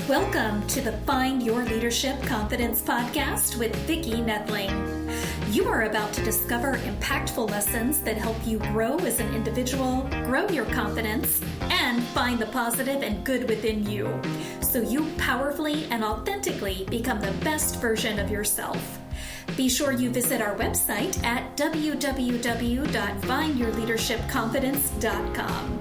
Welcome to the Find Your Leadership Confidence podcast with Vicki Noethling. You are about to discover impactful lessons that help you grow as an individual, grow your confidence, and find the positive and good within you, so you powerfully and authentically become the best version of yourself. Be sure you visit our website at www.findyourleadershipconfidence.com.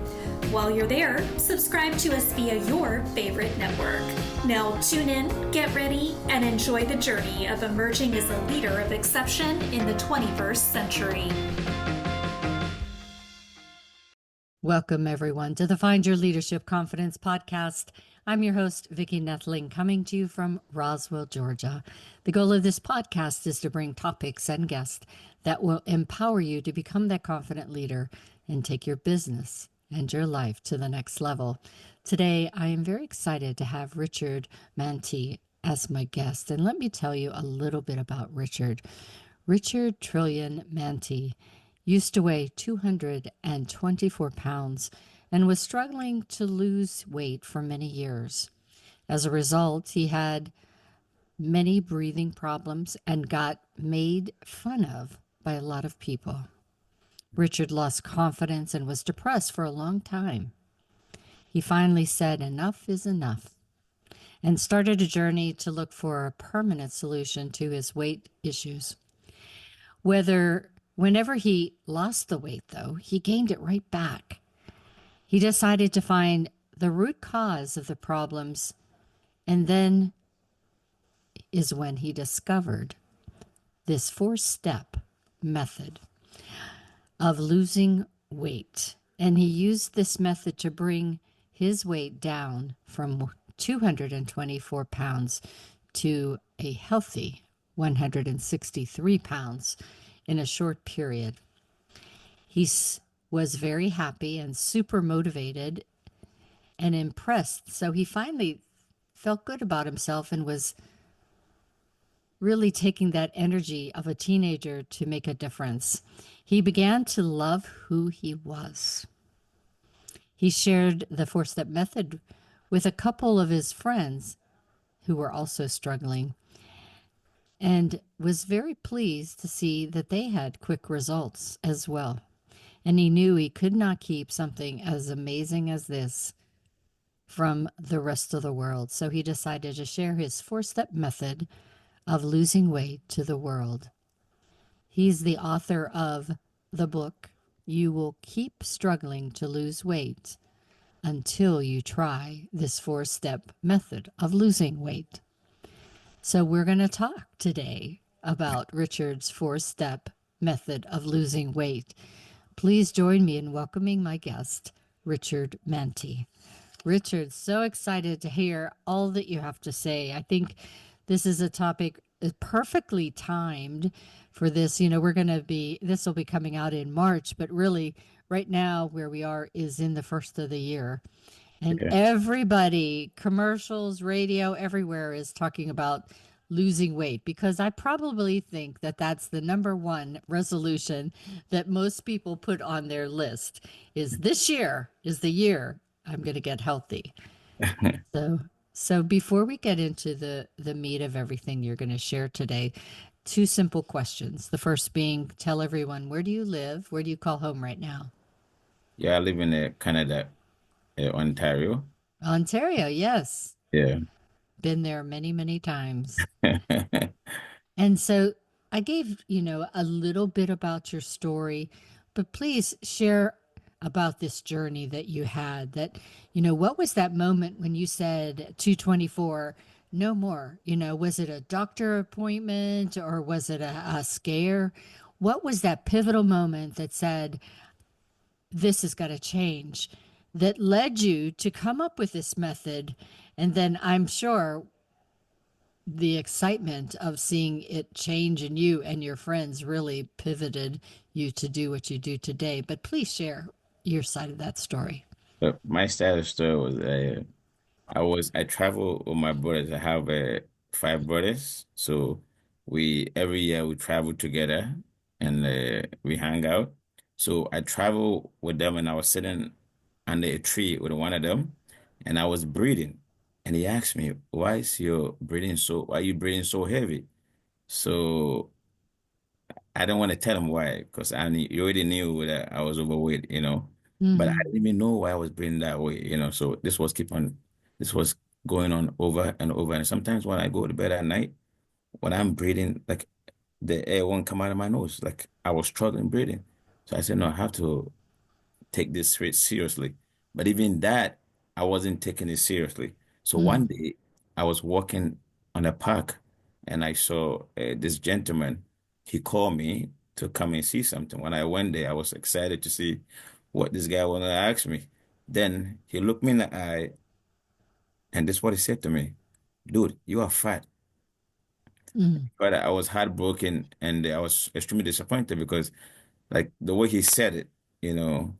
While you're there, subscribe to us via your favorite network. Now tune in, get ready, and enjoy the journey of emerging as a leader of exception in the 21st century. Welcome, everyone, to the Find Your Leadership Confidence podcast. I'm your host, Vicki Noethling, coming to you from Roswell, Georgia. The goal of this podcast is to bring topics and guests that will empower you to become that confident leader and take your business and your life to the next level. Today, I am very excited to have Richard Mantey as my guest. And let me tell you a little bit about Richard. Richard Trillion Mantey used to weigh 224 pounds and was struggling to lose weight for many years. As a result, he had many breathing problems and got made fun of by a lot of people. Richard lost confidence and was depressed for a long time. He finally said enough is enough and started a journey to look for a permanent solution to his weight issues. Whenever he lost the weight, though, he gained it right back. He decided to find the root cause of the problems, and then is when he discovered this 4-step method of losing weight. And he used this method to bring his weight down from 224 pounds to a healthy 163 pounds in a short period. He was very happy and super motivated and impressed. So he finally felt good about himself and was really taking that energy of a teenager to make a difference. He began to love who he was. He shared the 4-step method with a couple of his friends who were also struggling and was very pleased to see that they had quick results as well. And he knew he could not keep something as amazing as this from the rest of the world. So he decided to share his 4-step method of losing weight to the world. He's the author of the book, You Will Keep Struggling to Lose Weight Until You Try This 4-Step Method of Losing Weight. So we're going to talk today about Richard's 4-step method of losing weight. Please join me in welcoming my guest, Richard Mantey. Richard, so excited to hear all that you have to say. I think this is a topic perfectly timed for this. You know, this will be coming out in March, but really right now where we are is in the first of the year. And everybody, commercials, radio, everywhere is talking about losing weight, because I probably think that that's the number one resolution that most people put on their list is this year is the year I'm going to get healthy. So before we get into the meat of everything you're going to share today, 2 simple questions. The first being, tell everyone, where do you live? Where do you call home right now? Yeah, I live in Canada, Ontario. Ontario, yes. Yeah. Been there many, many times. And so I gave, a little bit about your story, but please share about this journey that you had. That, what was that moment when you said 224, no more? Was it a doctor appointment or was it a scare? What was that pivotal moment that said, this has got to change, that led you to come up with this method? And then I'm sure the excitement of seeing it change in you and your friends really pivoted you to do what you do today. But please share your side of that story. But my side of the story was I travel with my brothers. I have 5 brothers, so we every year we travel together and we hang out. So I travel with them, and I was sitting under a tree with one of them, and I was breathing, and he asked me, why are you breathing so heavy? So I don't want to tell him why, because you already knew that I was overweight, but I Mm-hmm. didn't even know why I was breathing that way, So this was going on over and over. And sometimes when I go to bed at night, when I'm breathing, like the air won't come out of my nose, like I was struggling breathing. So I said, no, I have to take this seriously. But even that, I wasn't taking it seriously. So one Mm. day I was walking on a park and I saw this gentleman. He called me to come and see something. When I went there, I was excited to see what this guy wanted to ask me. Then he looked me in the eye and this is what he said to me. Dude, you are fat. Mm. But I was heartbroken and I was extremely disappointed because like the way he said it, you know.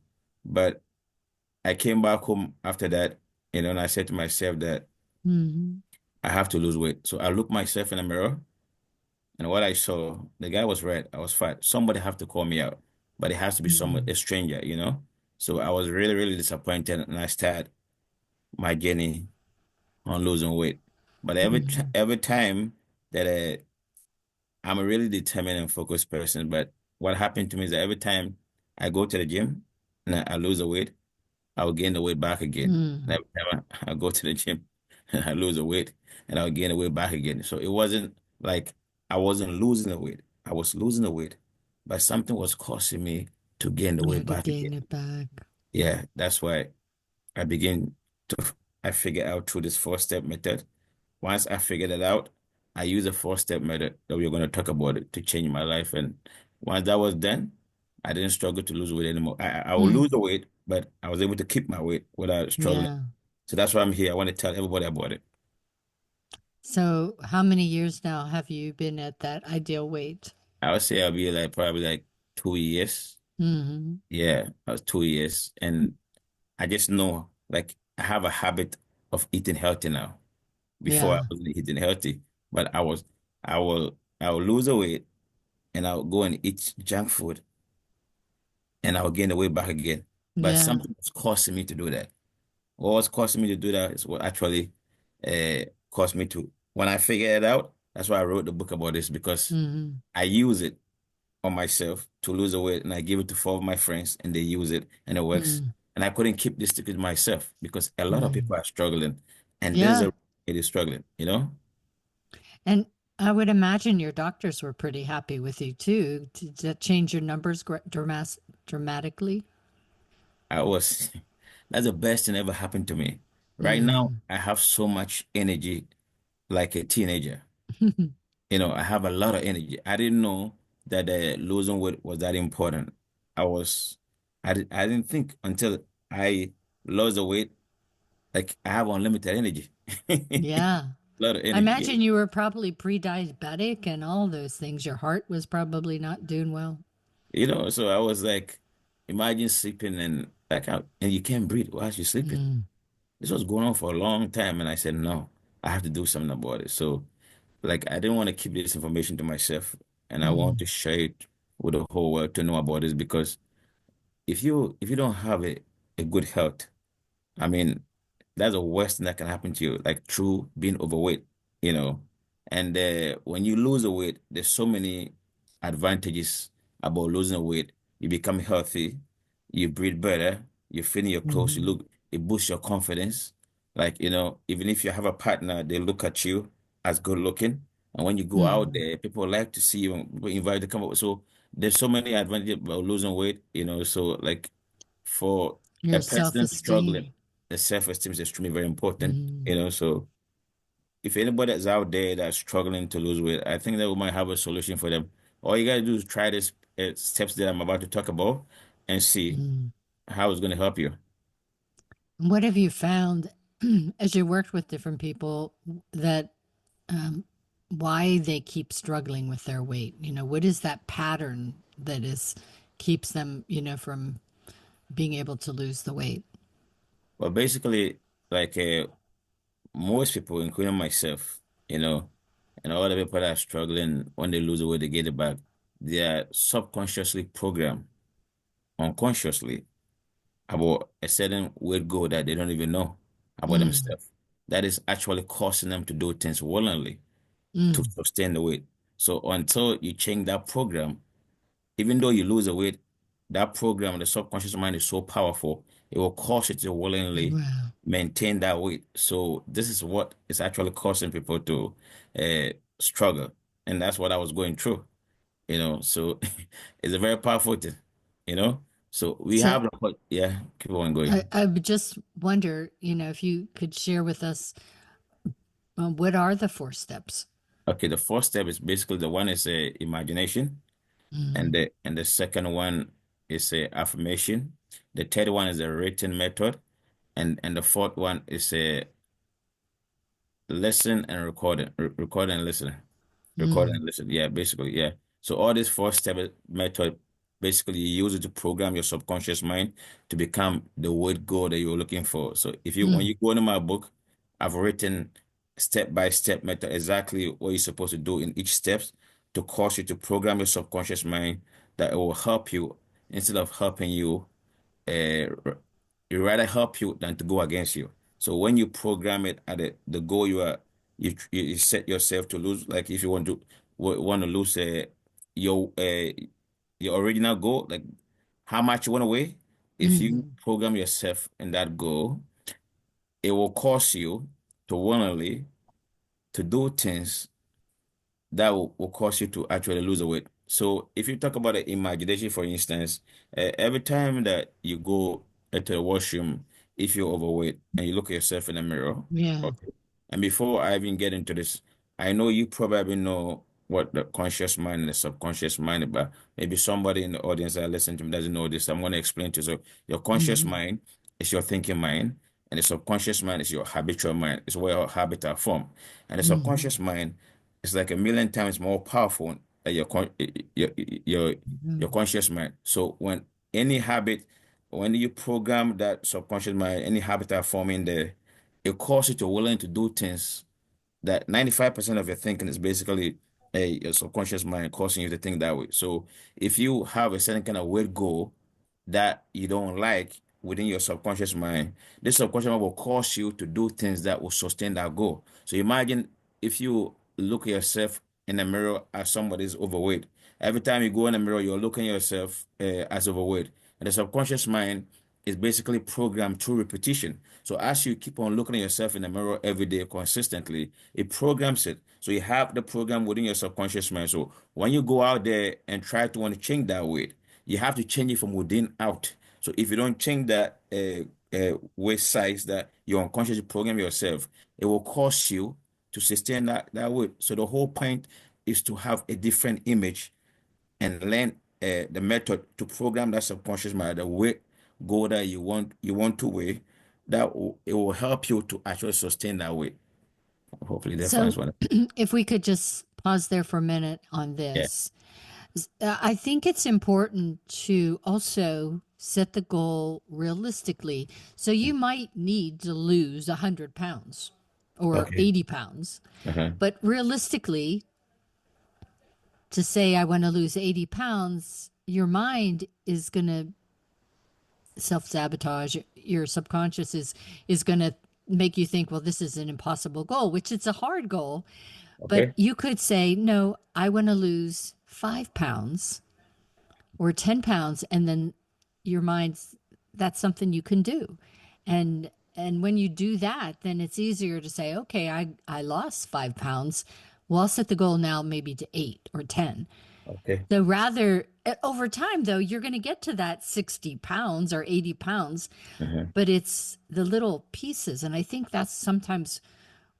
But I came back home after that, and I said to myself that Mm. I have to lose weight. So I looked myself in the mirror, and what I saw, the guy was right. I was fat. Somebody have to call me out, but it has to be someone, Mm. a stranger. So I was really, really disappointed, and I started my journey on losing weight. But Mm. every time that I'm a really determined and focused person, but what happened to me is that every time I go to the gym and I lose the weight, I will gain the weight back again. And Mm. every time I go to the gym and I lose the weight and I'll gain the weight back again. So it wasn't like I wasn't losing the weight. I was losing the weight, but something was causing me to gain the You weight had to back gain again. it back. Yeah, that's why I begin I figure out through this four-step method. Once I figured it out, I use a four-step method that we're going to talk about it to change my life. And once that was done, I didn't struggle to lose weight anymore. I will lose the Mm. weight, but I was able to keep my weight without struggling. Yeah. So that's why I'm here. I want to tell everybody about it. So, how many years now have you been at that ideal weight? I would say I'll be like probably like 2 years. Hmm. Yeah, I was 2 years. And I just know like I have a habit of eating healthy now. Before I Yeah. wasn't eating healthy, but I will lose the weight and I'll go and eat junk food and I'll gain the weight back again. But Yeah. something was causing me to do that. What was causing me to do that is what actually caused me to, when I figured it out, that's why I wrote the book about this because Hmm. I use it on myself to lose the weight and I give it to four of my friends and they use it and it works. Mm. And I couldn't keep this secret myself because a lot of people Mm. are struggling and this is Yeah. a it is struggling. And I would imagine your doctors were pretty happy with you too. Did that change your numbers dramatically? I was that's the best thing ever happened to me. Right now, Hmm. I have so much energy like a teenager. I have a lot of energy. I didn't know that losing weight was that important. I was, I didn't think until I lost the weight, like I have unlimited energy. A Yeah. lot of I energy. Yeah. imagine you were probably pre-diabetic and all those things. Your heart was probably not doing well. So I was like, imagine sleeping and and you can't breathe whilst you're sleeping. Mm. This was going on for a long time, and I said, no, I have to do something about it. So, like, I didn't want to keep this information to myself, and I want to Mm. share it with the whole world to know about this because if you don't have a good health, I mean, that's the worst thing that can happen to you, like through being overweight, you know. And when you lose the weight, there's so many advantages about losing the weight. You become healthy, you breathe better, you fit in your clothes, you Mm. look, it boosts your confidence. Like, even if you have a partner, they look at you as good looking. And when you go out Mm. there, people like to see you, and people invite you to come up. So there's so many advantages about losing weight. So like for a Your person struggling, self-esteem. the self-esteem is extremely very important, Mm. you know. So if anybody that's out there that's struggling to lose weight, I think that we might have a solution for them. All you gotta do is try this steps that I'm about to talk about and see Mm. how it's gonna help you. What have you found as you worked with different people that um, why they keep struggling with their weight? What is that pattern that is keeps them, from being able to lose the weight? But basically, like most people, including myself, you know, and all the people that are struggling when they lose the weight, they get it back. They are subconsciously programmed, unconsciously about a certain weight goal that they don't even know about Mm. themselves. that is actually causing them to do things willingly to Mm. sustain the weight. So until you change that program, even though you lose the weight, that program, the subconscious mind is so powerful, it will cause you to willingly Wow. maintain that weight. So this is what is actually causing people to struggle. And that's what I was going through, So it's a very powerful thing, you know. So we So have yeah, keep on going. I would just wonder, if you could share with us what are the four steps? Okay, the first step is basically the one is imagination, and Mm. the second one is affirmation. The third one is a written method, and the fourth one is a listen and recording, record and listen. Record Mm. and listen. Yeah, basically, yeah. So all this four-step method, basically you use it to program your subconscious mind to become the word goal that you're looking for. So when Mm. you go into my book, I've written step-by-step method, exactly what you're supposed to do in each steps to cause you to program your subconscious mind that it will help you instead of helping you uh, it rather help you than to go against you. So when you program it at the goal you set yourself to lose, like if you want to lose your uh, your original goal, like how much you want to weigh, if you Mm. program yourself in that goal, it will cause you to willingly to do things that will cause you to actually lose the weight. So if you talk about the imagination, for instance, every time that you go into the washroom, if you're overweight and you look at yourself in the mirror, Yeah. okay. And before I even get into this, I know you probably know what the conscious mind and the subconscious mind, but maybe somebody in the audience that listen to me doesn't know this. I'm going to explain to you. So your conscious Mm. mind is your thinking mind, and the subconscious mind is your habitual mind. It's where your habits are formed. And the Mm. subconscious mind is like a million times more powerful than your your your Mm. conscious mind. So when you program that subconscious mind, any habit are forming there, it causes you to willing to do things that 95% of your thinking is basically your subconscious mind causing you to think that way. So if you have a certain kind of weird goal that you don't like within your subconscious mind, this subconscious mind will cause you to do things that will sustain that goal. So imagine if you look at yourself in the mirror as somebody is overweight. Every time you go in the mirror, you're looking at yourself as overweight. And the subconscious mind is basically programmed through repetition. So as you keep on looking at yourself in the mirror every day consistently, it programs it. So you have the program within your subconscious mind. So when you go out there and try to want to change that weight, you have to change it from within out. So if you don't change that waist size that you unconsciously program yourself, it will cause you to sustain that weight. So the whole point is to have a different image and learn the method to program that subconscious mind, the weight goal that you want to weigh, it will help you to actually sustain that weight. Hopefully that finds So one. if we could just pause there for a minute on Yeah. this. I think it's important to also set the goal realistically. So you might need to lose 100 pounds or Okay. 80 pounds, Uh-huh. but realistically, to say I want to lose 80 pounds, your mind is going to self-sabotage. Your subconscious is going to make you think, well, this is an impossible goal, which it's a hard goal. But Okay. you could say, no, I want to lose 5 pounds or 10 pounds. And then your mind's, that's something you can do. And when you do that, then it's easier to say, okay, I lost 5 pounds. Well, I'll set the goal now maybe to 8 or 10. Okay. So rather, over time, though, you're going to get to that 60 pounds or 80 pounds, Uh-huh. but it's the little pieces. And I think that's sometimes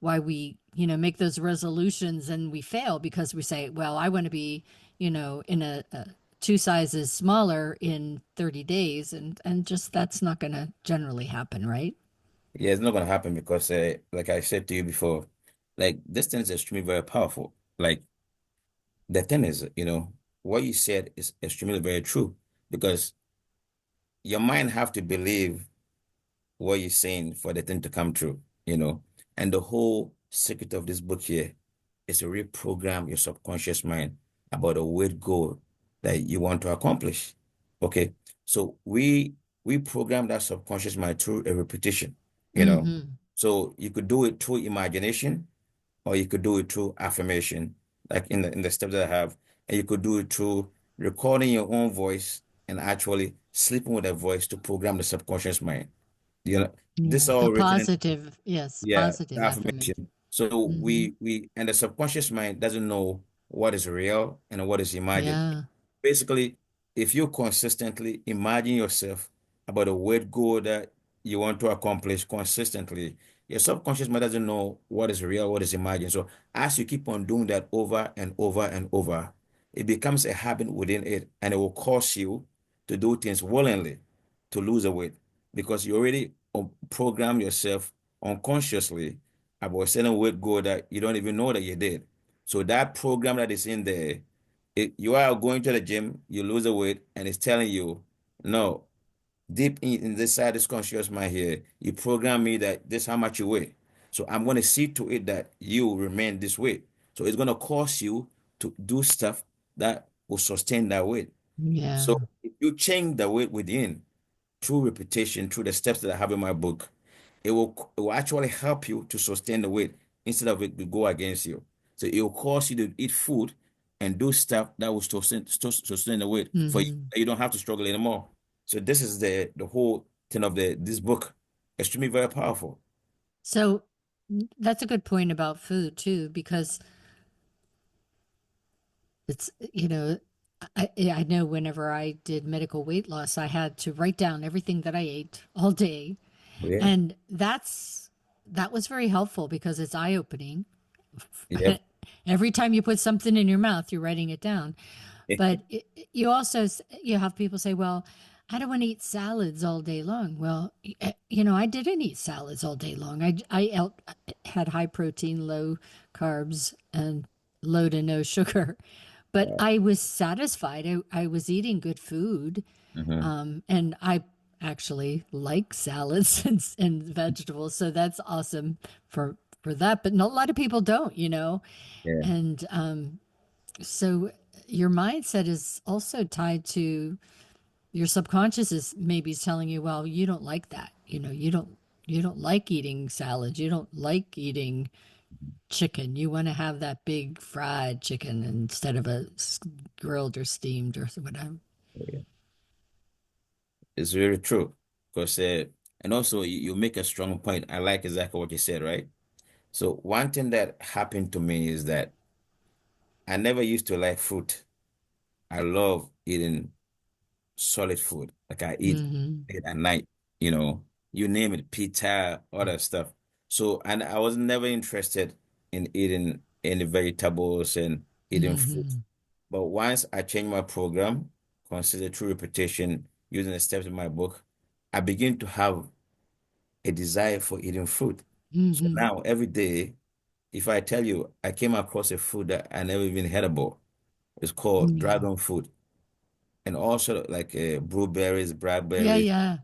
why we, make those resolutions and we fail because we say, well, I want to be, in a two sizes smaller in 30 days. And just that's not going to generally happen, right? Yeah, it's not gonna happen because, like I said to you before, like this thing is extremely very powerful. Like the thing is, what you said is extremely very true because your mind have to believe what you're saying for the thing to come true. And the whole secret of this book here is to reprogram your subconscious mind about a weight goal that you want to accomplish. Okay. So we program that subconscious mind through a repetition, you know. Mm-hmm. So you could do it through imagination, or you could do it through affirmation, like in the steps that I have, and you could do it through recording your own voice and actually sleeping with a voice to program the subconscious mind. You know, this Yeah. The all written in, positive, yes, yeah, positive the affirmation. affirmation. So Hmm. we and the subconscious mind doesn't know what is real and what is imagined. Yeah. Basically, if you consistently imagine yourself about a weight goal that you want to accomplish consistently, your subconscious mind doesn't know what is real, what is imagined. So as you keep on doing that over and over and over, it becomes a habit within it, and it will cause you to do things willingly to lose the weight because you already program yourself unconsciously about a certain weight goal that you don't even know that you did. So that program that is in there, you are going to the gym, you lose the weight, and it's telling you, no, deep in this side, this conscious mind here, you program me that this how much you weigh. So I'm going to see to it that you remain this weight. So it's going to cause you to do stuff that will sustain that weight. Yeah. So if you change the weight within through repetition, through the steps that I have in my book, it will actually help you to sustain the weight instead of it to go against you. So it will cause you to eat food and do stuff that will sustain the weight for you. Hmm. You don't have to struggle anymore. So this is the whole thing of the this book. Extremely very powerful. So that's a good point about food too, because it's, I know whenever I did medical weight loss, I had to write down everything that I ate all day. Yeah. And that was very helpful because it's eye-opening. Yep. Every time you put something in your mouth, you're writing it down. But you also you have people say, "Well, I don't want to eat salads all day long." Well, I didn't eat salads all day long. Had high protein, low carbs, and low to no sugar. But I was satisfied. I was eating good food, Hmm. and I actually like salads and vegetables. So that's awesome for that. But not a lot of people don't. Yeah. And so your mindset is also tied to your subconscious is maybe telling you, well, you don't like that. You don't like eating salads. You don't like eating chicken. You want to have that big fried chicken instead of grilled or steamed or whatever. Yeah. It's very true. Because and also you make a strong point. I like exactly what you said, right? So one thing that happened to me is that I never used to like fruit. I love eating solid food. Like I eat Mm-hmm. it at night, you know, you name it, pizza, all that stuff. So, and I was never interested in eating any vegetables and eating fruit. Mm-hmm. But once I changed my program, consider true repetition, using the steps in my book, I begin to have a desire for eating fruit. So Mm-hmm. now every day, if I tell you I came across a food that I never even heard about, it's called Yeah. dragon fruit, and also like blueberries, Yeah. blackberries, Yeah.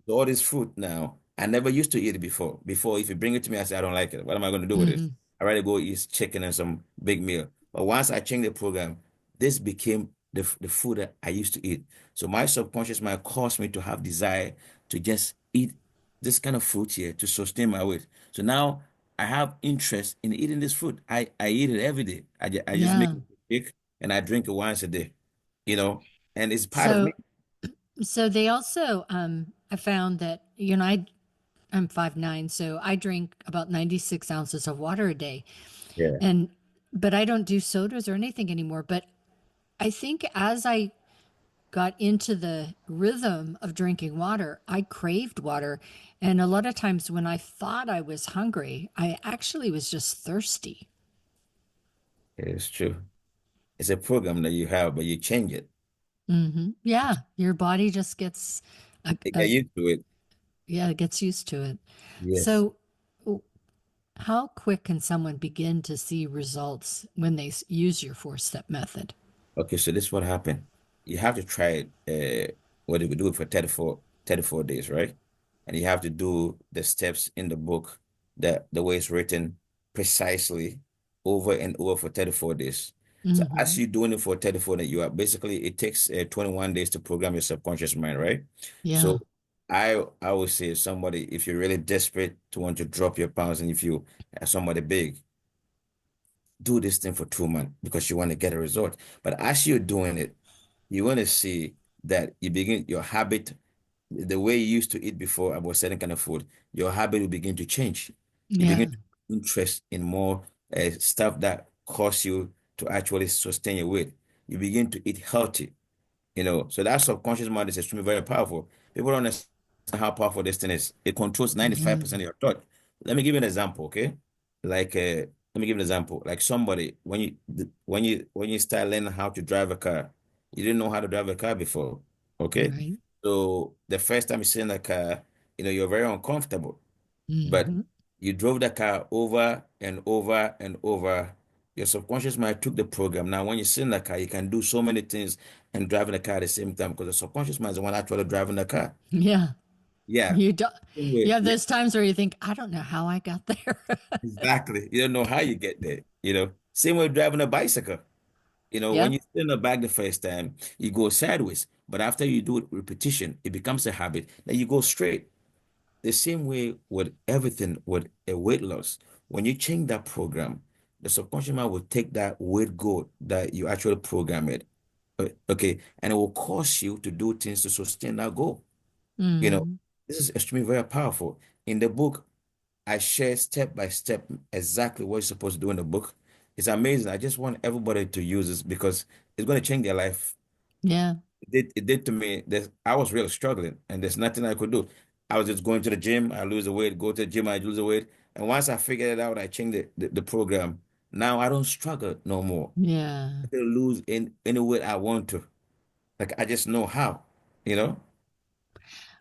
all this fruit now. I never used to eat it before. Before, if you bring it to me, I say I don't like it. What am I going to do with it? Mm-hmm. I rather go eat chicken and some big meal. But once I changed the program, this became the food that I used to eat. So my subconscious mind caused me to have desire to just eat this kind of fruit here to sustain my weight. So now I have interest in eating this fruit. I eat it every day. I just make Yeah. it big and I drink it once a day, you know, and it's part of me. So, so they also, I found that, I'm 5'9", so I drink about 96 ounces of water a day. Yeah. And, but I don't do sodas or anything anymore. But I think as I got into the rhythm of drinking water, I craved water. And a lot of times when I thought I was hungry, I actually was just thirsty. It's true. It's a program that you have, but you change it. Yeah, your body just gets, You get used to it. yeah, it gets used to it. Yes. So, how quick can someone begin to see results when they use your four-step method? Okay, so this is what happened. You have to try it, what do we do it for 34 days, right? And you have to do the steps in the book that the way it's written precisely over and over for 34 days. So as Hmm. you're doing it for 34 days, you are basically it takes 21 days to program your subconscious mind, right? So Yeah. I would say somebody, if you're really desperate to want to drop your pounds, and if you are somebody big, do this thing for 2 months because you want to get a result. But as you're doing it, you want to see that you begin your habit, the way you used to eat before about certain kind of food, your habit will begin to change. You begin Yeah. to interest in more stuff that cause you to actually sustain your weight. You begin to eat healthy. So that subconscious mind is extremely very powerful. People don't understand how powerful this thing is. It controls Yeah. 95% of your thought. Let me give you an example, okay? Let me give you an example. Like somebody, when you start learning how to drive a car, you didn't know how to drive a car before, okay? Right. So the first time you sit in the car, you're very uncomfortable. But Hmm. you drove the car over and over and over. Your subconscious mind took the program. Now, when you sit in the car, you can do so many things and driving the car at the same time because the subconscious mind is the one actually driving the car. Yeah. Yeah. You don't, you Anyway, have yeah, those times where you think, I don't know how I got there. exactly. You don't know how you get there. Same way driving a bicycle. When Yep. you sit in the back the first time, you go sideways. But after you do it repetition, it becomes a habit. Then you go straight. The same way with everything with a weight loss. When you change that program, the subconscious mind will take that weight goal that you actually program it. Okay, and it will cause you to do things to sustain that goal. You know, Mm. this is extremely very powerful. In the book, I share step by step exactly what you're supposed to do in the book. It's amazing. I just want everybody to use this because it's going to change their life. Yeah. It did to me. I was really struggling, and there's nothing I could do. I was just going to the gym, I lose the weight, go to the gym, I lose the weight. And once I figured it out, I changed the program. Now I don't struggle no more. Yeah. I can lose in any weight I want to. Like I just know how, you know?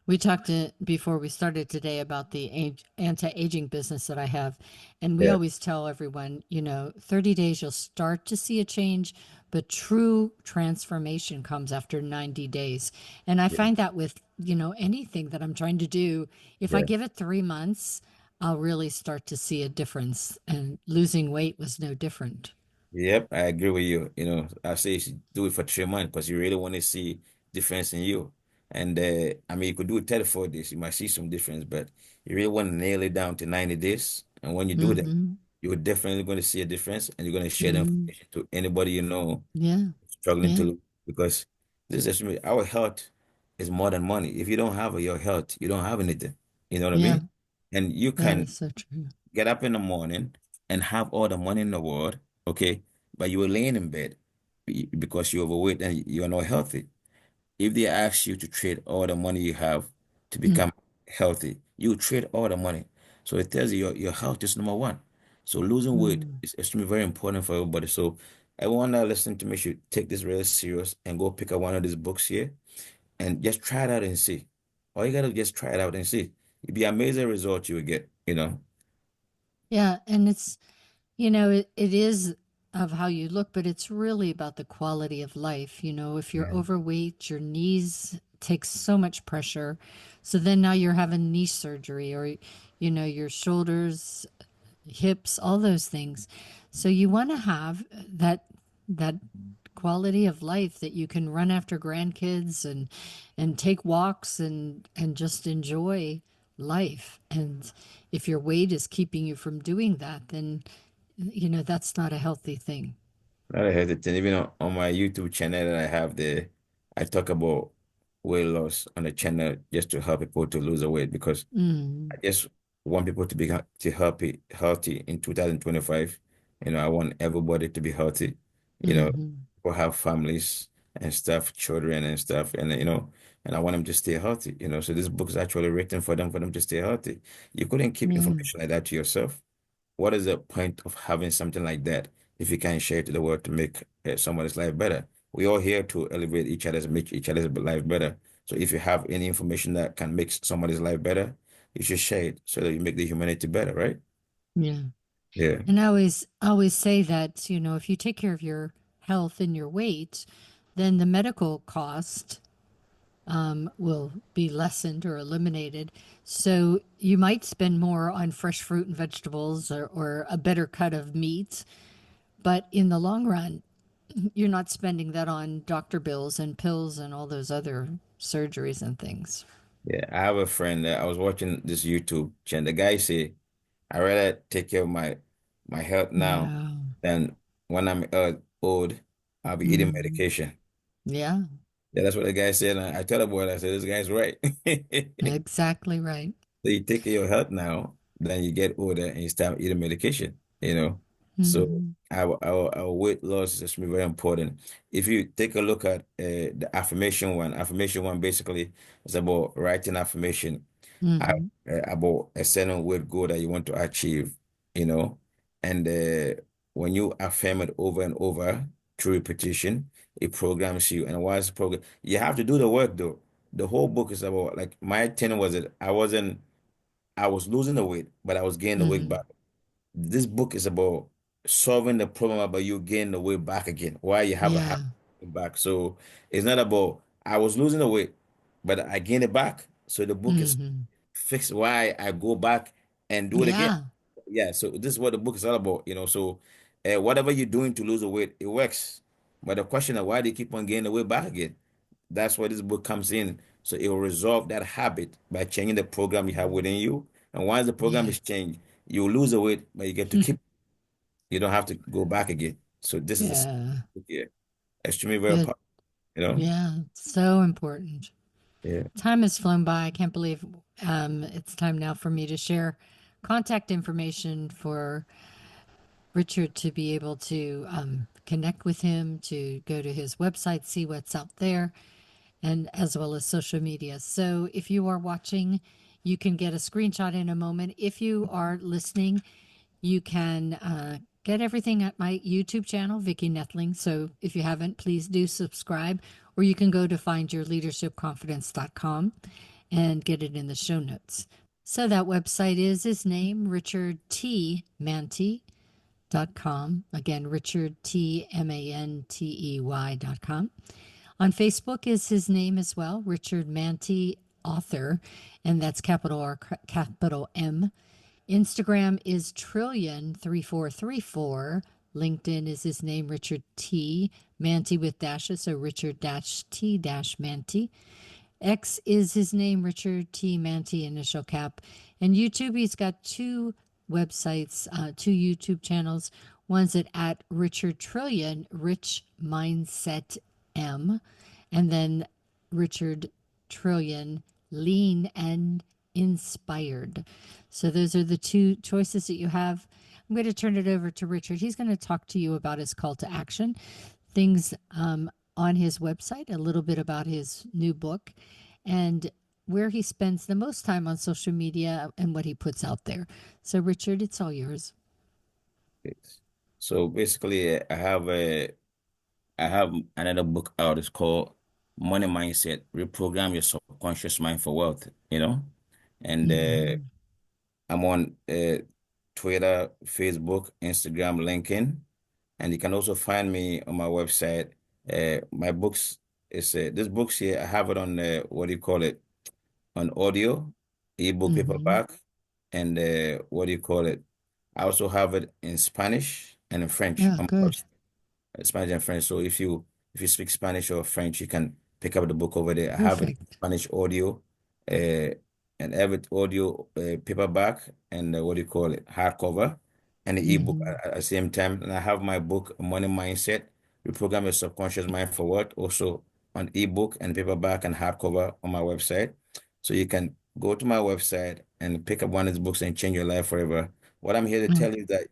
We talked before we started today about the anti-aging business that I have. And we Yeah. always tell everyone, 30 days you'll start to see a change, but true transformation comes after 90 days. And I Yeah. find that with, anything that I'm trying to do, if I Yeah. give it 3 months, I'll really start to see a difference. And losing weight was no different. Yep, I agree with you. I say you should do it for 3 months because you really want to see difference in you. And I mean, you could do it 34 days, you might see some difference, but you really want to nail it down to 90 days. And when you do that, Mm-hmm. you're definitely going to see a difference and you're going to share the Mm. information to anybody you know Yeah. struggling to Yeah. lose because this is our health is more than money. If you don't have your health, you don't have anything. You know what I Yeah. mean? And you That can is so true. get up in the morning and have all the money in the world, okay, but you were laying in bed because you're overweight and you're not healthy. If they ask you to trade all the money you have to Mm. become healthy, you trade all the money. So it tells you your health is number one. So losing weight Mm. is extremely very important for everybody. So everyone that listening to me should take this really serious and go pick up one of these books here and just try it out and see. All you gotta just try it out and see. It'd be amazing result you will get. Yeah. And it is of how you look, but it's really about the quality of life. If you're Yeah. overweight, your knees take so much pressure. So then now you're having knee surgery or, your shoulders, hips, all those things. So you want to have that quality of life that you can run after grandkids and take walks and just enjoy life. And if your weight is keeping you from doing that, then that's not a healthy thing. Not a hesitant. Even on my YouTube channel that I have there, I talk about weight loss on the channel just to help people to lose the weight because Mm, I just want people to be healthy in 2025. I want everybody to be healthy. hmm. People have families and stuff, children and stuff, and I want them to stay healthy. So this book is actually written for them to stay healthy. You couldn't keep Yeah, information like that to yourself. What is the point of having something like that if you can't share it to the world to make somebody's life better? We're all here to elevate each other's, make each other's life better. So if you have any information that can make somebody's life better, you should share it so that you make the humanity better, right? yeah. Yeah. And I always say that, if you take care of your health and your weight, then the medical cost will be lessened or eliminated. So you might spend more on fresh fruit and vegetables or a better cut of meat, but in the long run, you're not spending that on doctor bills and pills and all those other surgeries and things. Yeah, I have a friend that I was watching this YouTube channel. The guy say, I rather take care of my health now Yeah. than when I'm old, I'll be eating Mm. medication. Yeah, Yeah, that's what the guy said. And I tell the boy, I said, this guy's right. exactly right. So you take care of your health now, then you get older and you start eating medication, you know. So Hmm. our weight loss is extremely very important. If you take a look at the affirmation one basically is about writing affirmation Hmm. about a certain weight goal that you want to achieve, you know. And when you affirm it over and over through repetition, it programs you. And once program, you have to do the work though. The whole book is about like my thing was that I was losing the weight, but I was gaining the weight Hmm. back. This book is about solving the problem about you gaining the weight back again. Why you have a habit Yeah. back. So it's not about I was losing the weight, but I gained it back. So the book is Hmm. fix why I go back and do it again. Yeah. Yeah, so this is what the book is all about, So whatever you're doing to lose the weight, it works. But the question is why do you keep on gaining the weight back again? That's where this book comes in. So it will resolve that habit by changing the program you have within you. And once the program Yeah. is changed, you lose the weight, but you get to keep. You don't have to go back again. So this is the Yeah. book here. Extremely very Good. powerful, you know? Yeah. So important. Yeah. Time has flown by. I can't believe it's time now for me to share contact information for Richard to be able to connect with him, to go to his website, see what's out there, and as well as social media. So if you are watching, you can get a screenshot in a moment. If you are listening, you can get everything at my YouTube channel, Vicki Noethling. So if you haven't, please do subscribe, or you can go to findyourleadershipconfidence.com and get it in the show notes. So that website is his name, Richard T. Mantey.com. Again, Richard T. Mantey.com. On Facebook is his name as well, Richard Mantey, author, and that's capital R, capital M. Instagram is Trillion3434. LinkedIn is his name, Richard T. Mantey with dashes, so Richard T Mantey. X is his name, Richard T. Mantey, initial cap. And YouTube, he's got two websites, two YouTube channels. One's at Richard Trillion, Rich Mindset M, and then Richard Trillion, Lean and Inspired. So those are the two choices that you have. I'm going to turn it over to Richard. He's going to talk to you about his call to action, things on his website, a little bit about his new book, and where he spends the most time on social media and what he puts out there. So, Richard, it's all yours. So basically, I have another book out. It's called Money Mindset: Reprogram Your Subconscious Mind for Wealth. And Mm-hmm. I'm on Twitter, Facebook, Instagram, LinkedIn, and you can also find me on my website. My books is this books here. I have it on what do you call it? On audio, ebook, Mm-hmm. paperback, and what do you call it? I also have it in Spanish and in French Yeah, on my good. website. Spanish and French. So if you speak Spanish or French, you can pick up the book over there. I have it in Perfect. Spanish audio, uh, and every audio paperback and what do you call it, hardcover, and the ebook Mm-hmm. at the same time. And I have my book Money Mindset: Reprogram Your Subconscious Mind for What, also on ebook and paperback and hardcover on my website. So you can go to my website and pick up one of these books and change your life forever. What I'm here to Oh, tell you is that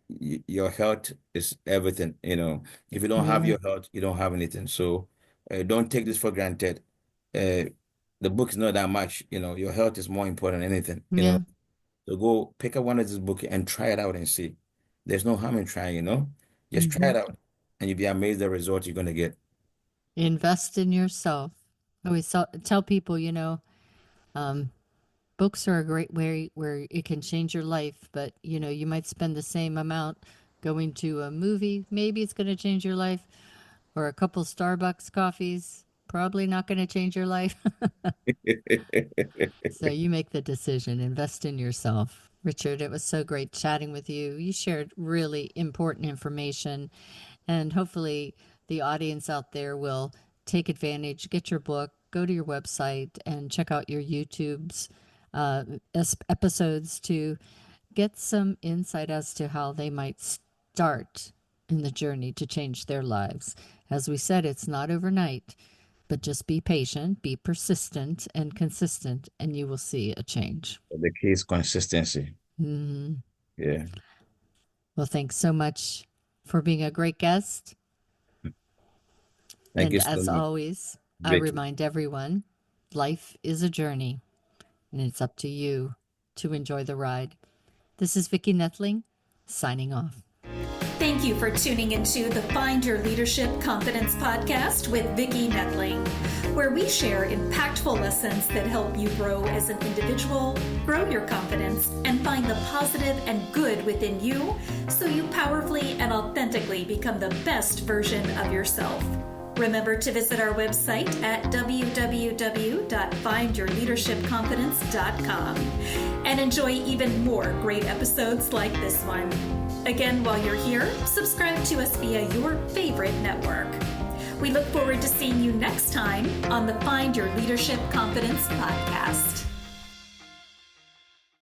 your health is everything. If you don't have yeah. your health, you don't have anything. So don't take this for granted. Uh, the book is not that much. Your health is more important than anything. Yeah. So go pick up one of these books and try it out and see. There's no harm in trying. Just try Mm-hmm. it out and you'll be amazed the result you're going to get. Invest in yourself. I always tell people, um, books are a great way where it can change your life, but you might spend the same amount going to a movie. Maybe it's going to change your life, or a couple Starbucks coffees. Probably not going to change your life. So you make the decision, invest in yourself. Richard, it was so great chatting with you. You shared really important information, and hopefully the audience out there will take advantage, get your book, go to your website and check out your YouTube's episodes to get some insight as to how they might start in the journey to change their lives. As we said, it's not overnight, but just be patient, be persistent and consistent, and you will see a change. The key is consistency. Mm-hmm. Yeah. Well, thanks so much for being a great guest. Thank you And so as much, always, I Vicky. remind everyone, life is a journey, and it's up to you to enjoy the ride. This is Vicki Noethling, signing off. Thank you for tuning into the Find Your Leadership Confidence podcast with Vicki Noethling, where we share impactful lessons that help you grow as an individual, grow your confidence, and find the positive and good within you so you powerfully and authentically become the best version of yourself. Remember to visit our website at www.findyourleadershipconfidence.com and enjoy even more great episodes like this one. Again, while you're here, subscribe to us via your favorite network. We look forward to seeing you next time on the Find Your Leadership Confidence podcast.